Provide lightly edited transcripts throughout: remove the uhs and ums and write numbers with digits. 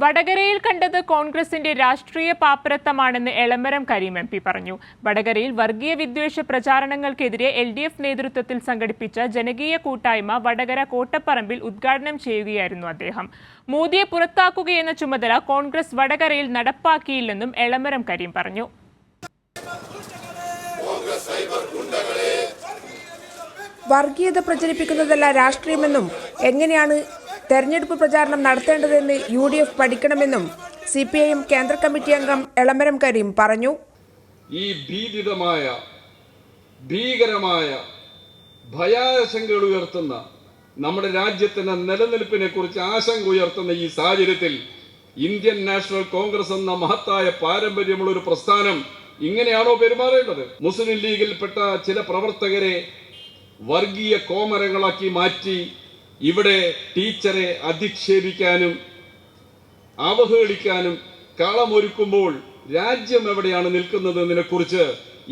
വടകരയിൽ കണ്ടത് കോൺഗ്രസിന്റെ രാഷ്ട്രീയ പാപ്പരത്തമാണെന്ന് എളമരം കരീം എം പി പറഞ്ഞു. വടകരയിൽ വർഗീയ വിദ്വേഷ പ്രചാരണങ്ങൾക്കെതിരെ LDF നേതൃത്വത്തിൽ സംഘടിപ്പിച്ച ജനകീയ കൂട്ടായ്മ വടകര കോട്ടപ്പറമ്പിൽ ഉദ്ഘാടനം ചെയ്യുകയായിരുന്നു അദ്ദേഹം. മോദിയെ പുറത്താക്കുകയെന്ന ചുമതല കോൺഗ്രസ് വടകരയിൽ നടപ്പാക്കിയില്ലെന്നും എളമരം കരീം പറഞ്ഞു. വർഗീയത പ്രചരിപ്പിക്കുന്നതല്ല രാഷ്ട്രീയമെന്നും എങ്ങനെയാണ് തെരഞ്ഞെടുപ്പ് പ്രചാരണം നടത്തേണ്ടതെന്ന് UDF പഠിക്കണമെന്നും CPIM കേന്ദ്ര കമ്മിറ്റി അംഗം എളമരം കരീം പറഞ്ഞു. ഈ ഭീകരമായ ഭയാശങ്കകൾ ഉയർത്തുന്ന നമ്മുടെ രാജ്യത്തിന്റെ നിലനിൽപ്പിനെ കുറിച്ച് ആശങ്ക ഉയർത്തുന്ന ഈ സാഹചര്യത്തിൽ ഇന്ത്യൻ നാഷണൽ കോൺഗ്രസ് എന്ന മഹത്തായ പാരമ്പര്യമുള്ള ഒരു പ്രസ്ഥാനം ഇങ്ങനെയാണോ പെരുമാറേണ്ടത്? മുസ്ലിം ലീഗിൽപ്പെട്ട ചില പ്രവർത്തകരെ വർഗീയ കോമരങ്ങളാക്കി മാറ്റി ഇവിടെ ടീച്ചറെ അധിക്ഷേപിക്കാനും അവഹേളിക്കാനും കളമൊരുക്കുമ്പോൾ രാജ്യം എവിടെയാണ് നിൽക്കുന്നതെന്നതിനെ കുറിച്ച്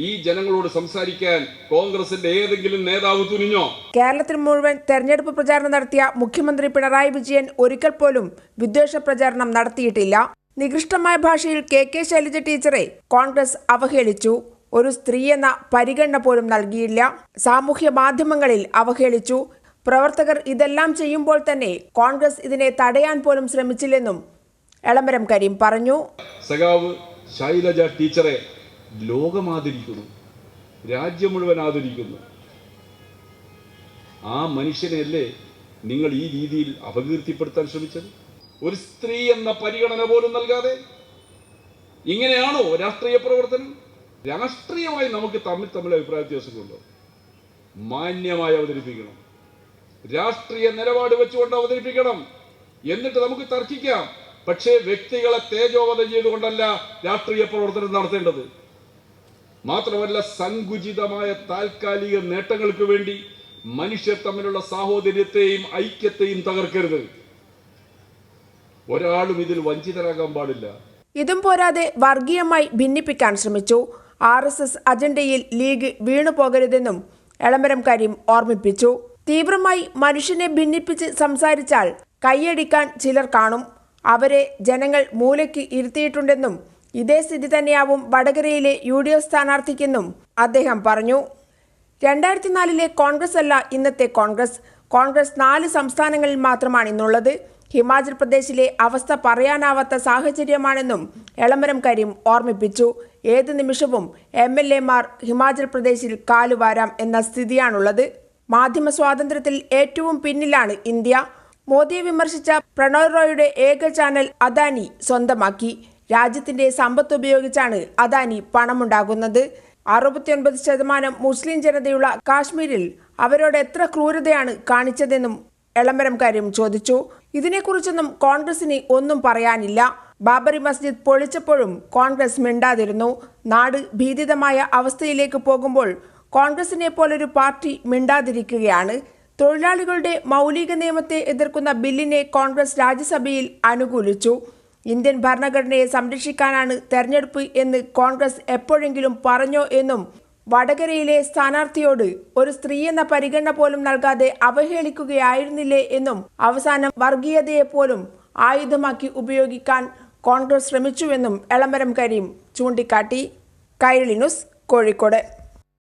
ഈ ജനങ്ങളോട് സംസാരിക്കാൻ കോൺഗ്രസിന്റെ ഏതെങ്കിലും നേതാവ് തുനിഞ്ഞോ? കേരളത്തിൽ മുഴുവൻ തെരഞ്ഞെടുപ്പ് പ്രചാരണം നടത്തിയ മുഖ്യമന്ത്രി പിണറായി വിജയൻ ഒരിക്കൽ പോലും വിദ്വേഷ പ്രചാരണം നടത്തിയിട്ടില്ല. നികൃഷ്ടമായ ഭാഷയിൽ KK ശൈലജ ടീച്ചറെ കോൺഗ്രസ് അവഹേളിച്ചു. ഒരു സ്ത്രീ എന്ന പരിഗണന പോലും നൽകിയില്ല. സാമൂഹ്യ മാധ്യമങ്ങളിൽ അവഹേളിച്ചു. പ്രവർത്തകർ ഇതെല്ലാം ചെയ്യുമ്പോൾ തന്നെ കോൺഗ്രസ് ഇതിനെ തടയാൻ പോലും ശ്രമിച്ചില്ലെന്നും എളമരം കരീം പറഞ്ഞു. സഖാവ് ശൈലജ ടീച്ചറെ ലോകം ആദരിക്കുന്നു, രാജ്യം മുഴുവൻ ആദരിക്കുന്നു. ആ മനുഷ്യനെയല്ലേ നിങ്ങൾ ഈ രീതിയിൽ അപകീർത്തിപ്പെടുത്താൻ ശ്രമിച്ചത്? ഒരു സ്ത്രീ എന്ന പരിഗണന പോലും നൽകാതെ ഇങ്ങനെയാണോ രാഷ്ട്രീയ പ്രവർത്തനം? രാഷ്ട്രീയമായി നമുക്ക് തമ്മിൽ അഭിപ്രായ വ്യത്യാസങ്ങളുണ്ടോ? മാന്യമായി അവതരിപ്പിക്കണം, രാഷ്ട്രീയ നിലപാട് വെച്ചുകൊണ്ട് അവതരിപ്പിക്കണം. എന്നിട്ട് നമുക്ക് തർക്കിക്കാം. പക്ഷേ വ്യക്തികളെ തേജോവധം ചെയ്തുകൊണ്ടല്ല രാഷ്ട്രീയ പ്രവർത്തനം നടത്തേണ്ടത്. മാത്രമല്ല, സങ്കുചിതമായ താൽക്കാലിക നേട്ടങ്ങൾക്ക് വേണ്ടി മനുഷ്യർ തമ്മിലുള്ള സാഹോദര്യത്തെയും ഐക്യത്തെയും തകർക്കരുത്. ഒരാളും ഇതിൽ വഞ്ചിതരാകാൻ പാടില്ല. ഇതും പോരാതെ വർഗീയമായി ഭിന്നിപ്പിക്കാൻ ശ്രമിച്ചു. RSS അജണ്ടയിൽ ലീഗ് വീണുപോകരുതെന്നും എളമരം കരീം ഓർമ്മിപ്പിച്ചു. തീവ്രമായി മനുഷ്യനെ ഭിന്നിപ്പിച്ച് സംസാരിച്ചാൽ കൈയടിക്കാൻ ചിലർ കാണും. അവരെ ജനങ്ങൾ മൂലയ്ക്ക് ഇരുത്തിയിട്ടുണ്ടെന്നും ഇതേ സ്ഥിതി തന്നെയാവും വടകരയിലെ UDF സ്ഥാനാർത്ഥിക്കെന്നും അദ്ദേഹം പറഞ്ഞു. 2004 കോൺഗ്രസ് അല്ല ഇന്നത്തെ കോൺഗ്രസ്. കോൺഗ്രസ് 4 സംസ്ഥാനങ്ങളിൽ മാത്രമാണ് ഇന്നുള്ളത്. ഹിമാചൽ പ്രദേശിലെ അവസ്ഥ പറയാനാവാത്ത സാഹചര്യമാണെന്നും എളമരം കരീം ഓർമ്മിപ്പിച്ചു. ഏത് നിമിഷവും MLA മാർ ഹിമാചൽ പ്രദേശിൽ കാലുവാരാം എന്ന സ്ഥിതിയാണുള്ളത്. മാധ്യമ സ്വാതന്ത്ര്യത്തിൽ ഏറ്റവും പിന്നിലാണ് ഇന്ത്യ. മോദിയെ വിമർശിച്ച പ്രണോയ് റോയുടെ ഏക ചാനൽ അദാനി സ്വന്തമാക്കി. രാജ്യത്തിന്റെ സമ്പത്ത് ഉപയോഗിച്ചാണ് അദാനി പണമുണ്ടാകുന്നത്. 69% മുസ്ലിം ജനതയുള്ള കാശ്മീരിൽ അവരോട് എത്ര ക്രൂരതയാണ് കാണിച്ചതെന്നും എളമരം കരീം ചോദിച്ചു. ഇതിനെക്കുറിച്ചൊന്നും കോൺഗ്രസിന് ഒന്നും പറയാനില്ല. ബാബറി മസ്ജിദ് പൊളിച്ചപ്പോഴും കോൺഗ്രസ് മിണ്ടാതിരുന്നു. നാട് ഭീതിതമായ അവസ്ഥയിലേക്ക് പോകുമ്പോൾ കോൺഗ്രസിനെ പോലൊരു പാർട്ടി മിണ്ടാതിരിക്കുകയാണ്. തൊഴിലാളികളുടെ മൗലിക നിയമത്തെ എതിർക്കുന്ന ബില്ലിനെ കോൺഗ്രസ് രാജ്യസഭയിൽ അനുകൂലിച്ചു. ഇന്ത്യൻ ഭരണഘടനയെ സംരക്ഷിക്കാനാണ് തെരഞ്ഞെടുപ്പ് എന്ന് കോൺഗ്രസ് എപ്പോഴെങ്കിലും പറഞ്ഞോ എന്നും വടകരയിലെ സ്ഥാനാർത്ഥിയോട് ഒരു സ്ത്രീ എന്ന പരിഗണന പോലും നൽകാതെ അവഹേളിക്കുകയായിരുന്നില്ലേ എന്നും അവസാനം വർഗീയതയെ പോലും ആയുധമാക്കി ഉപയോഗിക്കാൻ കോൺഗ്രസ് ശ്രമിച്ചുവെന്നും എളമരം കരീം ചൂണ്ടിക്കാട്ടി. കൈരളി ന്യൂസ്, കോഴിക്കോട്.